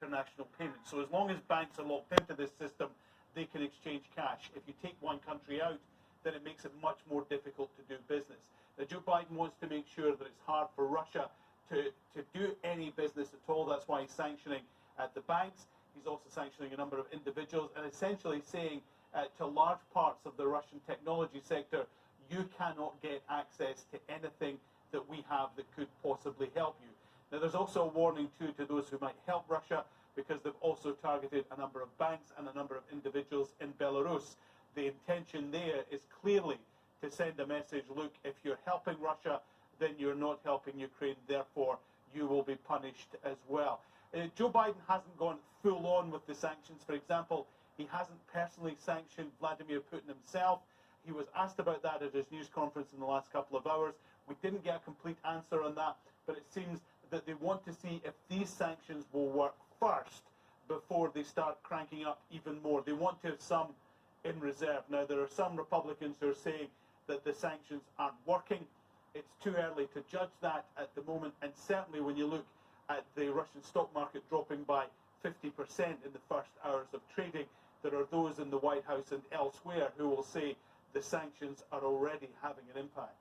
international payments. So as long as banks are locked into this system, they can exchange cash. If you take one country out, then it makes it much more difficult to do business. Now, Joe Biden wants to make sure that it's hard for Russia to do any business at all. That's why he's sanctioning the banks. He's also sanctioning a number of individuals and essentially saying to large parts of the Russian technology sector, you cannot get access to anything that we have that could possibly help you. Now, there's also a warning, too, to those who might help Russia, because they've also targeted a number of banks and a number of individuals in Belarus. The intention there is clearly to send a message, look, if you're helping Russia, then you're not helping Ukraine, therefore you will be punished as well. Joe Biden hasn't gone full on with the sanctions. For example, he hasn't personally sanctioned Vladimir Putin himself. He was asked about that at his news conference in the last couple of hours. We didn't get a complete answer on that, but it seems that they want to see if these sanctions will work first before they start cranking up even more. They want to have some in reserve. Now, there are some Republicans who are saying that the sanctions aren't working. It's too early to judge that at the moment, and certainly when you look at the Russian stock market dropping by 50% in the first hours of trading, there are those in the White House and elsewhere who will say the sanctions are already having an impact.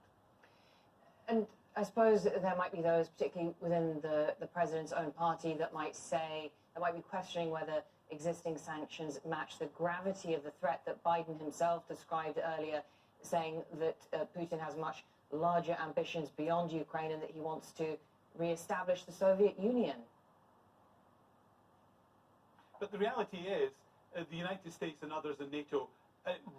And I suppose there might be those, particularly within the president's own party, that might say, that might be questioning whether existing sanctions match the gravity of the threat that Biden himself described earlier, saying that Putin has much larger ambitions beyond Ukraine and that he wants to re-establish the Soviet Union. But the reality is, the United States and others in NATO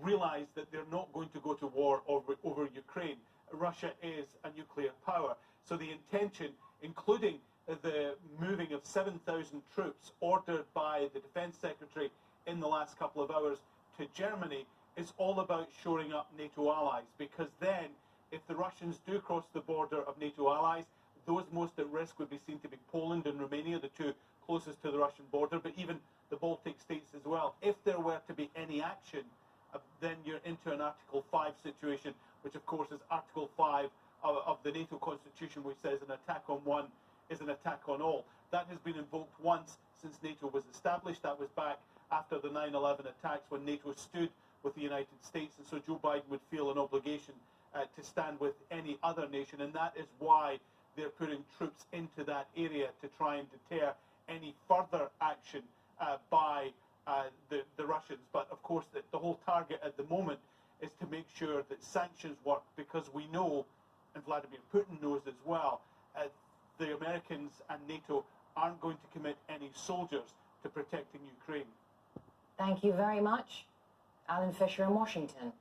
realize that they're not going to go to war over Ukraine. Russia is a nuclear power. So the intention, including the moving of 7,000 troops ordered by the Defense Secretary in the last couple of hours to Germany, is all about shoring up NATO allies. Because then, if the Russians do cross the border of NATO allies, those most at risk would be seen to be Poland and Romania, the two closest to the Russian border, but even the Baltic states as well. If there were to be any action, then you're into an Article 5 situation, which of course is Article 5 of the NATO Constitution, which says an attack on one is an attack on all. That has been invoked once since NATO was established. That was back after the 9/11 attacks, when NATO stood with the United States, and so Joe Biden would feel an obligation to stand with any other nation, and that is why they're putting troops into that area to try and deter any further action by the Russians. But of course, the whole target at the moment is to make sure that sanctions work, because we know, and Vladimir Putin knows as well, the Americans and NATO aren't going to commit any soldiers to protecting Ukraine. Thank you very much. Alan Fisher in Washington.